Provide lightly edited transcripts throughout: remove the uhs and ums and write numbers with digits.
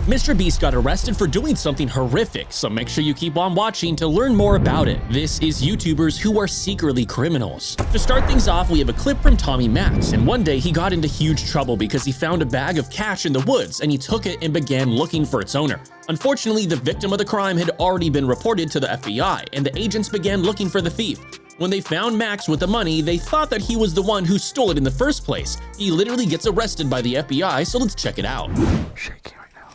MrBeast got arrested for doing something horrific, so make sure you keep on watching to learn more about it. This is YouTubers who are secretly criminals. To start things off, we have a clip from TommyMax, and one day he got into huge trouble because he found a bag of cash in the woods and he took it and began looking for its owner. Unfortunately, the victim of the crime had already been reported to the FBI, and the agents began looking for the thief. When they found Max with the money, they thought that he was the one who stole it in the first place. He literally gets arrested by the FBI, so let's check it out. Shaking right now.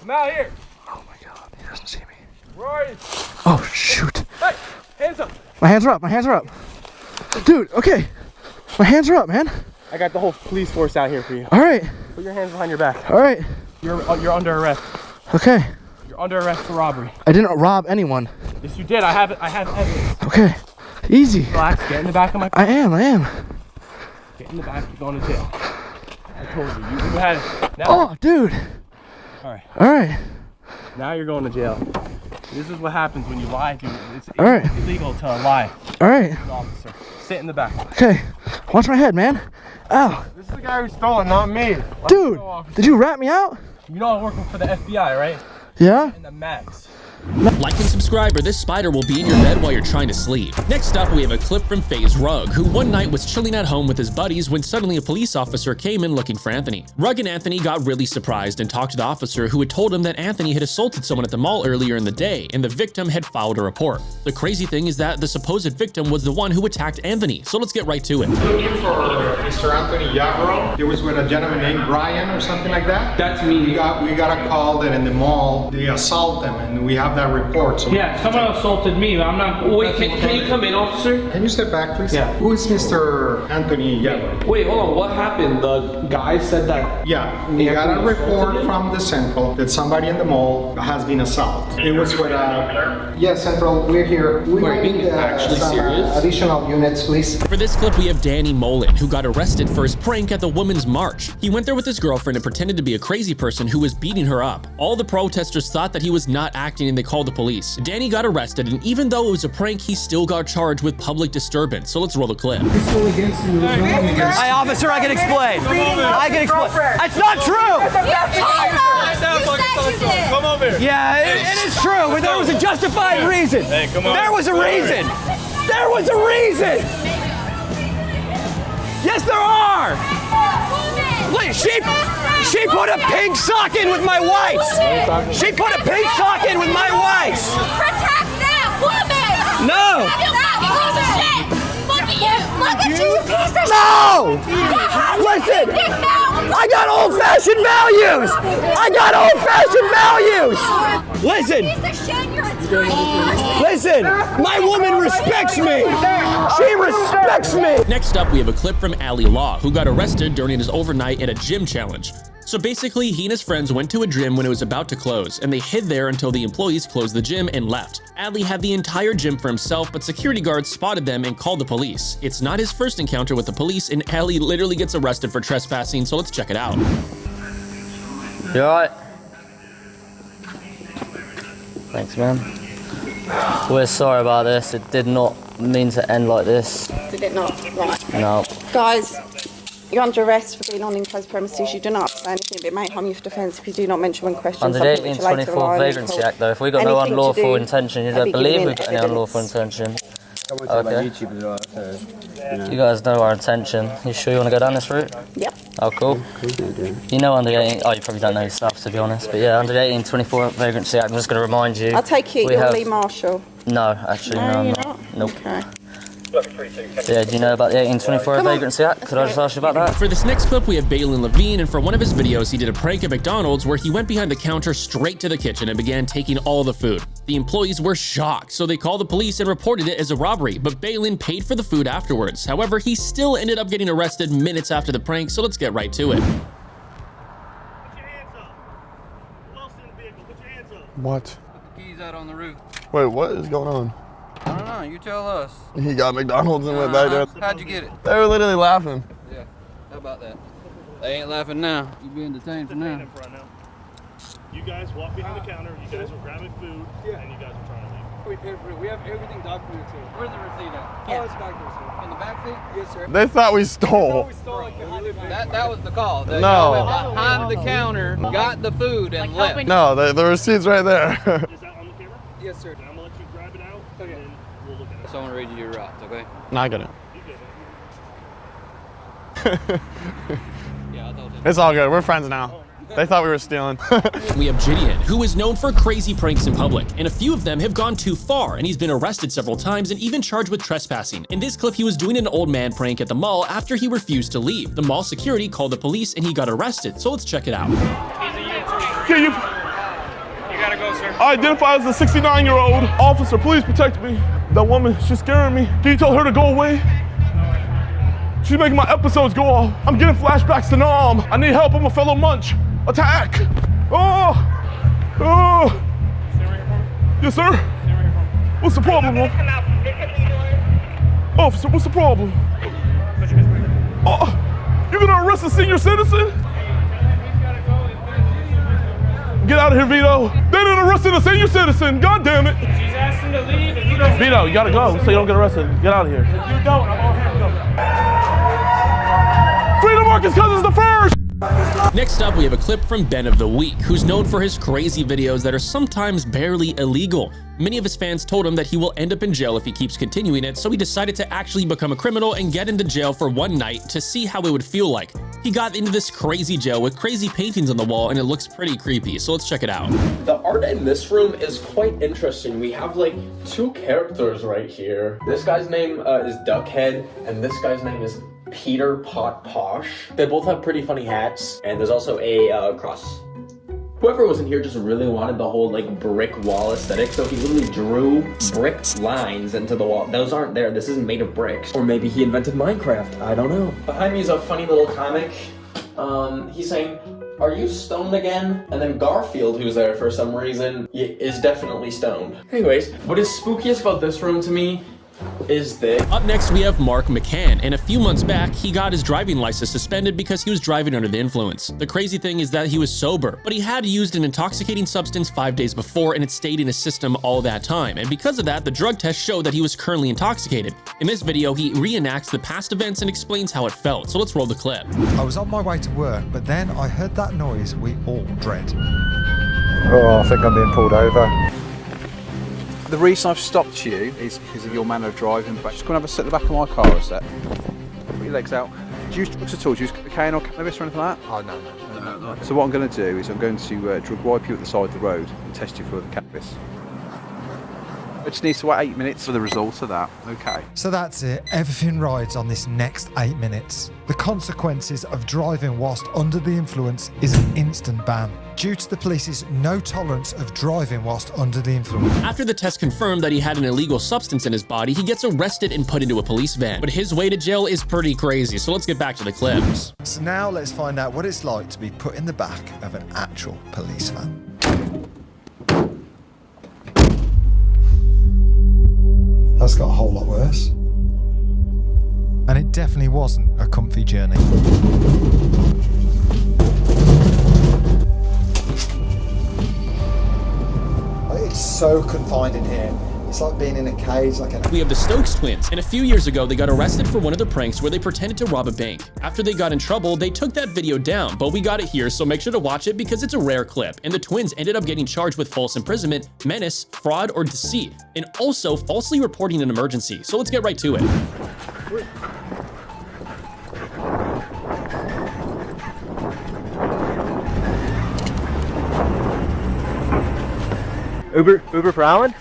I'm out here. Oh my god, he doesn't see me. Where are you? Oh shoot. Hey, hands up. My hands are up, my hands are up. Dude, okay. My hands are up, man. I got the whole police force out here for you. All right. Put your hands behind your back. All right. You're under arrest. Okay. You're under arrest for robbery. I didn't rob anyone. Yes, you did. I have evidence. Okay. Easy. Relax. Get in the back of my car. I am. Get in the back. You're going to jail. I told you. You had it. Now, Oh, dude. all right. Now you're going to jail. This is what happens when you lie, dude. It's All right. illegal to lie. All right. An officer. Sit in the back. Okay. Watch my head, man. Ow. This is the guy who stole it, not me. Dude, did you rat me out? You know I'm working for the FBI, right? Yeah? And the Max. Like and subscribe or this spider will be in your bed while you're trying to sleep. Next up, we have a clip from FaZeRage, who one night was chilling at home with his buddies when suddenly a police officer came in looking for Anthony. Rug and Anthony got really surprised and talked to the officer, who had told him that Anthony had assaulted someone at the mall earlier in the day and the victim had filed a report. The crazy thing is that the supposed victim was the one who attacked Anthony, so let's get right to it. Looking for Mr. Anthony Yarborough. He was with a gentleman named Brian or something like that. That's me. We got a call that in the mall they assault them, and we have that report. So yeah, someone assaulted me. I'm not. Wait, can you come in, officer? Can you step back, please? Yeah. Who is Mr. Anthony Yarborough? Wait, hold on. What happened? The guy said that. Yeah, we got a report from the Central that somebody in the mall has been assaulted. It was with Central. We're here. Are you being actually serious? Additional units, please. For this clip, we have Mullen, who got arrested for his prank at the Women's March. He went there with his girlfriend and pretended to be a crazy person who was beating her up. All the protesters thought that he was not acting and they called the police. Danny got arrested, and even though it was a prank, he still got charged with public disturbance. So let's roll the clip. Hey, officer, I can explain. It's not true. Come over here. Yeah, it is true, but there was a justified reason. Hey, come on. There was a reason. There was a reason. Yes, there are. Wait, she put a pink sock in with my whites. She put a pink sock in with my whites. Protect that woman. No. Look at you. Look at you, piece of No. Listen. I got old-fashioned values. Listen. Listen, my woman respects me. She respects me. Next up, we have a clip from Ali Law, who got arrested during his overnight at a gym challenge. So basically, he and his friends went to a gym when it was about to close, and they hid there until the employees closed the gym and left. Ali had the entire gym for himself, but security guards spotted them and called the police. It's not his first encounter with the police, and Ali literally gets arrested for trespassing, so let's check it out. You alright? Thanks, man. We're sorry about this. It did not mean to end like this. Did it not? Right. No. Guys, you're under arrest for being on enclosed premises. You do not say anything, but it may harm you for defence if you do not mention when questioned. Under the 1824 Vagrancy Act, though, if we've got no unlawful intention, you don't believe we've got any unlawful intention. Okay. You guys know our intention. You sure you want to go down this route? Yep. Oh, cool. You know under the 18... Oh, you probably don't know your stuff, to be honest. But yeah, under the 1824 Vagrancy Act, I'm just going to remind you... I'll take it you're Lee Marshall. No, actually, no, I'm not. Nope. Okay. Yeah, do you know about the 1824 Vagrancy Act? Could I just ask you about that? For this next clip, we have BLaVine, and for one of his videos, he did a prank at McDonald's where he went behind the counter straight to the kitchen and began taking all the food. The employees were shocked, so they called the police and reported it as a robbery, but BLaVine paid for the food afterwards. However, he still ended up getting arrested minutes after the prank, so let's get right to it. Put your hands up. Who else in the vehicle? Put your hands up. What? Put the keys out on the roof. Wait, what is going on? I don't know. You tell us. He got McDonald's and went back there. How'd you get it? They were literally laughing. Yeah. How about that? They ain't laughing now. You being detained for now. You guys walk behind the counter. You guys were grabbing food, and you guys were trying to leave. We paid for it. We have everything documented too. Where's the receipt at? Oh, it's back there, sir. In the back seat? Yes, sir. They thought we stole. That was the call. They No. went behind the counter, got the food, and left. No, the receipt's right there. Is that on the camera? Yes, sir. I'm gonna let you grab it out, and then we'll look at it. So I'm gonna read you your routes, okay? No, I got it. Yeah, I told you. It's all good. We're friends now. They thought we were stealing. We have Gideon, who is known for crazy pranks in public, and a few of them have gone too far, and he's been arrested several times and even charged with trespassing. In this clip, he was doing an old man prank at the mall after he refused to leave. The mall security called the police and he got arrested, so let's check it out. Can you gotta go, sir. I identify as a 69-year-old officer. Please protect me. That woman, she's scaring me. Can you tell her to go away? She's making my episodes go off. I'm getting flashbacks to Nam. I need help. I'm a fellow munch. Attack! Oh! Oh! Yes, sir? What's the problem, man? Officer, what's the problem? Oh, you're gonna arrest a senior citizen? Get out of here, Vito. They didn't arrest a senior citizen. God damn it. She's asking to leave. If you don't, Vito, you gotta go so you don't get arrested. Get out of here. if you don't, I'm on handcuffs. Freedom Marcus Cousins the first! Next up, we have a clip from Ben of the Week, who's known for his crazy videos that are sometimes barely illegal. Many of his fans told him that he will end up in jail if he keeps continuing it, so he decided to actually become a criminal and get into jail for one night to see how it would feel like. He got into this crazy jail with crazy paintings on the wall, and it looks pretty creepy, so let's check it out. The art in this room is quite interesting. We have like two characters right here. This guy's name is Duckhead, and this guy's name is Peter Pot Posh. They both have pretty funny hats, and there's also a cross. Whoever was in here just really wanted the whole like brick wall aesthetic, so he literally drew brick lines into the wall. Those aren't there. This isn't made of bricks. Or maybe he invented Minecraft. I don't know. Behind me is a funny little comic. He's saying, "Are you stoned again?" And then Garfield, who's there for some reason, is definitely stoned. Anyways, what is spookiest about this room to me is this. Up next, we have Mark McCann, and a few months back, he got his driving license suspended because he was driving under the influence. The crazy thing is that he was sober, but he had used an intoxicating substance 5 days before, and it stayed in his system all that time, and because of that, the drug test showed that he was currently intoxicated. In this video, he reenacts the past events and explains how it felt, so let's roll the clip. I was on my way to work, but then I heard that noise we all dread. Oh, I think I'm being pulled over. The reason I've stopped you is because of your manner of driving. But just going to have a sit at the back of my car a sec. Put your legs out. Do you use drugs at all? Do you use cocaine or cannabis or anything like that? Oh, no. So what I'm going to do is I'm going to drug wipe you at the side of the road and test you for the cannabis. I just need to wait 8 minutes for the results of that. Okay. So that's it. Everything rides on this next 8 minutes. The consequences of driving whilst under the influence is an instant ban, due to the police's no tolerance of driving whilst under the influence. After the test confirmed that he had an illegal substance in his body, he gets arrested and put into a police van. But his way to jail is pretty crazy, so let's get back to the clips. So now let's find out what it's like to be put in the back of an actual police van. That's got a whole lot worse. And it definitely wasn't a comfy journey. It's so confined in here. It's like being in a cage. We have the Stokes Twins, and a few years ago they got arrested for one of their pranks where they pretended to rob a bank. After they got in trouble, they took that video down, but we got it here, so make sure to watch it because it's a rare clip. And the twins ended up getting charged with false imprisonment, menace, fraud, or deceit, and also falsely reporting an emergency. So let's get right to it. Uber for Alan?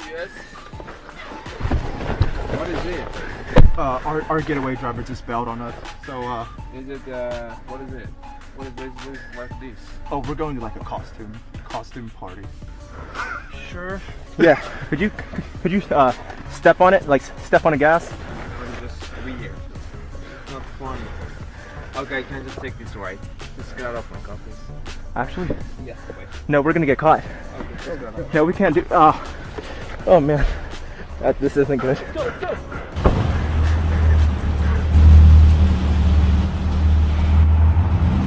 Yes. What is it? Our getaway driver just bailed on us. So is it what is it? What's this? Oh, we're going to like a costume party. Sure. Yeah. Could you step on it, like step on the gas? What is this? Over here. Not funny. Okay, can I just take this right? Just get out of my car, please. Actually? Yeah. Wait. No, we're gonna get caught. Okay. No, we can't do. Oh man, this isn't good. Go.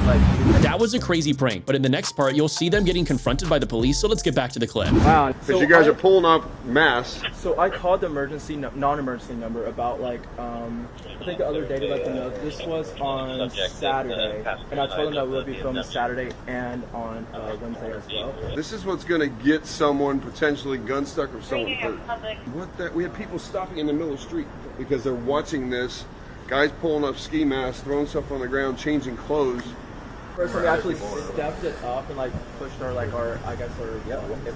like... That was a crazy prank, but in the next part, you'll see them getting confronted by the police, so let's get back to the clip. Wow. Because you guys are pulling up masks. So I called the emergency, non-emergency number about like, I think the other day to let them know this was on Saturday, and I told them that we'll be filming Saturday and on Wednesday as well. This is what's going to get someone potentially gun stuck or someone hurt. We had people stopping in the middle of the street because they're watching this. Guys pulling up ski masks, throwing stuff on the ground, changing clothes. First, we actually stepped it up and like pushed our it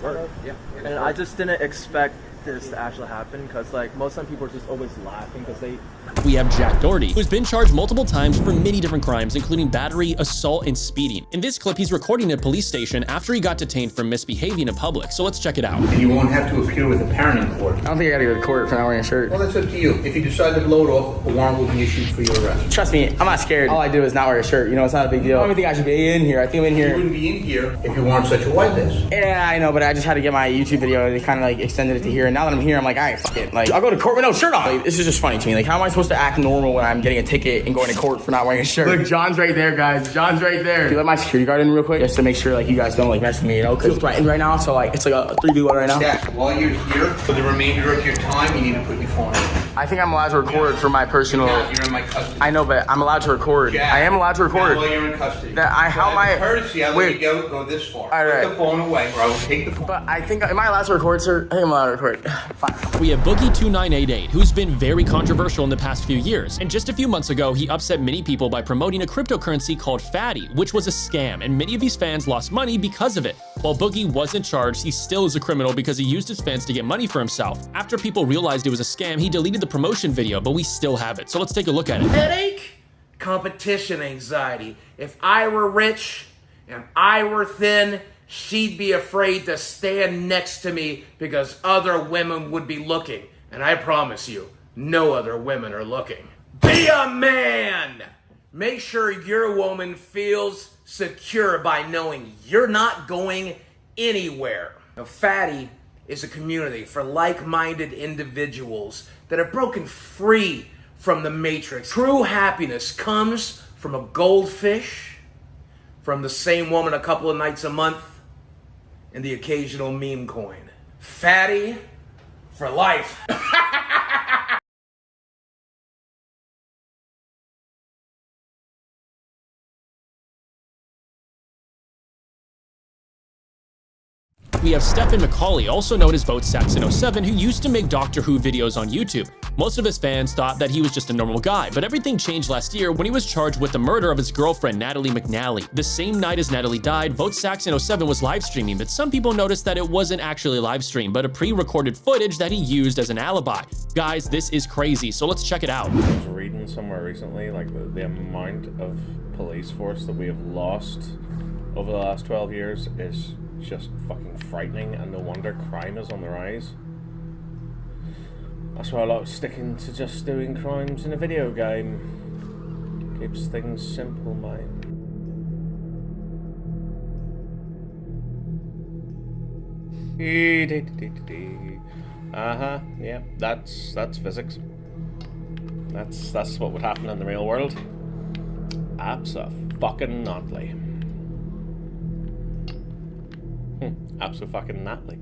worked. Yeah. And I just didn't expect this to actually happen because like most of the people are just always laughing because they... We have Jack Doherty, who's been charged multiple times for many different crimes, including battery, assault, and speeding. In this clip, he's recording at a police station after he got detained for misbehaving in public, so let's check it out. And you won't have to appear with a parent in court. I don't think I gotta go to court for not wearing a shirt. Well, that's up to you. If you decide to blow it off, a warrant will be issued for your arrest. Trust me, I'm not scared. All I do is not wear a shirt. You know, it's not a big deal. I don't even think I should be in here. I think I'm in here. You wouldn't be in here if you weren't such a white ass. Yeah, I know, but I just had to get my YouTube video. They kind of like extended it to here. And now that I'm here, I'm like, all right, fuck it. Like, I'll go to court with no shirt on. Like, this is just funny to me. Like, how am I supposed to act normal when I'm getting a ticket and going to court for not wearing a shirt? Look, John's right there, guys. John's right there. Can you let my security guard in real quick? Just to make sure, like, you guys don't, like, mess with me, you know? Because I'm threatened right now, so, like, it's like a 3v1 right now. Jack, while you're here, for the remainder of your time, you need to put your phone in. I think I'm allowed to record for my personal... You're in my custody. I know, but I'm allowed to record. Jack, I am allowed to record. While you're in custody. How am I... Courtesy, I'll let you go this far. All right. Put the phone away, or I will take the phone. But I think... Am I allowed to record, sir? I think I'm allowed to record. Fine. We have Boogie2988, who's been very controversial in the past few years, and just a few months ago, he upset many people by promoting a cryptocurrency called Fatty, which was a scam, and many of his fans lost money because of it. While Boogie wasn't charged, he still is a criminal because he used his fans to get money for himself. After people realized it was a scam, he deleted the promotion video, but we still have it, so let's take a look at it. Headache? Competition anxiety. If I were rich and I were thin, she'd be afraid to stand next to me because other women would be looking. And I promise you, no other women are looking. Be a man! Make sure your woman feels secure by knowing you're not going anywhere. Now, Fatty is a community for like-minded individuals that have broken free from the matrix. True happiness comes from a goldfish, from the same woman a couple of nights a month, and the occasional meme coin. Fatty for life. We have Stephen McCauley, also known as VotSax in 07, who used to make Doctor Who videos on YouTube. Most of his fans thought that he was just a normal guy, but everything changed last year when he was charged with the murder of his girlfriend, Natalie McNally. The same night as Natalie died, VotSax in 07 was live streaming, but some people noticed that it wasn't actually live stream, but a pre-recorded footage that he used as an alibi. Guys, this is crazy, so let's check it out. I was reading somewhere recently, like the amount of police force that we have lost over the last 12 years is just fucking frightening, and no wonder crime is on the rise. That's why I like sticking to just doing crimes in a video game. Keeps things simple, man. Yeah, that's physics. That's what would happen in the real world. Abso-fucking-nately. Abso-fucking-natly.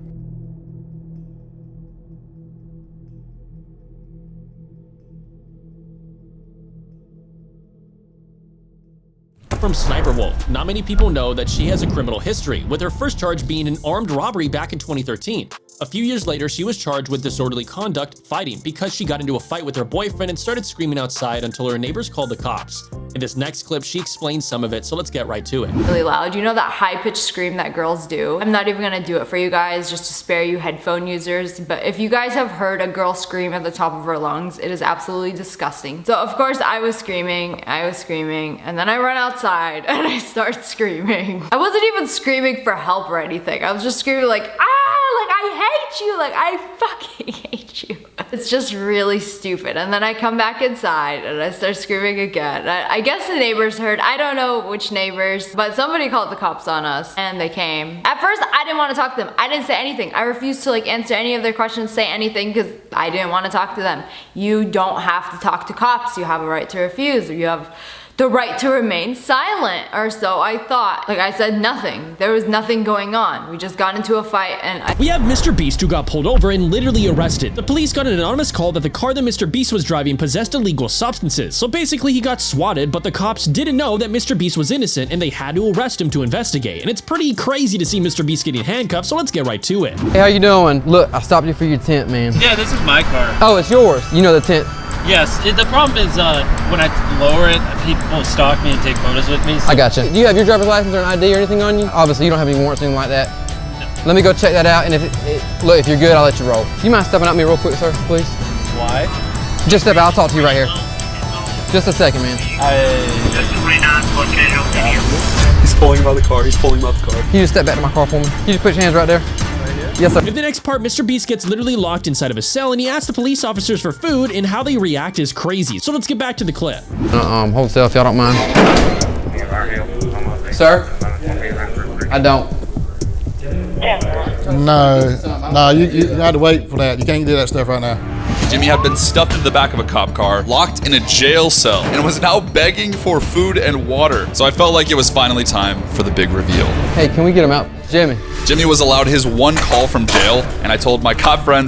From SniperWolf, not many people know that she has a criminal history, with her first charge being an armed robbery back in 2013. A few years later, she was charged with disorderly conduct fighting because she got into a fight with her boyfriend and started screaming outside until her neighbors called the cops. In this next clip, she explains some of it, so let's get right to it. Really loud. You know that high-pitched scream that girls do? I'm not even gonna do it for you guys just to spare you headphone users, but if you guys have heard a girl scream at the top of her lungs, it is absolutely disgusting. So of course I was screaming, and then I run outside and I start screaming. I wasn't even screaming for help or anything. I was just screaming like, ah, like I hate you, like I fucking hate you. It's just really stupid. And then I come back inside and I start screaming again. I guess the neighbors heard, I don't know which neighbors, but somebody called the cops on us and they came. At first, I didn't want to talk to them. I didn't say anything. I refused to like answer any of their questions, say anything, because I didn't want to talk to them. You don't have to talk to cops. You have a right to refuse. You have the right to remain silent, or so I thought. Like I said, nothing. There was nothing going on. We just got into a fight and We have MrBeast who got pulled over and literally arrested. The police got an anonymous call that the car that MrBeast was driving possessed illegal substances. So basically he got swatted, but the cops didn't know that MrBeast was innocent and they had to arrest him to investigate. And it's pretty crazy to see MrBeast getting handcuffed, so let's get right to it. Hey, how you doing? Look, I stopped you for your tent, man. Yeah, this is my car. Oh, it's yours. You know the tent. Yes, the problem is when I lower it, people stalk me and take photos with me. So. I gotcha. Do you have your driver's license or an ID or anything on you? Obviously, you don't have any warrants or anything like that. No. Let me go check that out, and look, if you're good, I'll let you roll. Do you mind stepping out me real quick, sir, please? Why? Just step out. I'll talk to you right here. Just a second, man. He's pulling him out of the car. He's pulling him out of the car. Can you just step back to my car for me? Can you just put your hands right there? Yes, sir. In the next part, MrBeast gets literally locked inside of a cell and he asks the police officers for food, and how they react is crazy. So let's get back to the clip. Hold still if y'all don't mind. Sir? I don't. No, you had to wait for that. You can't do that stuff right now. Jimmy had been stuffed into the back of a cop car, locked in a jail cell, and was now begging for food and water. So I felt like it was finally time for the big reveal. Hey, can we get him out? Jimmy. Jimmy was allowed his one call from jail, and I told my cop friends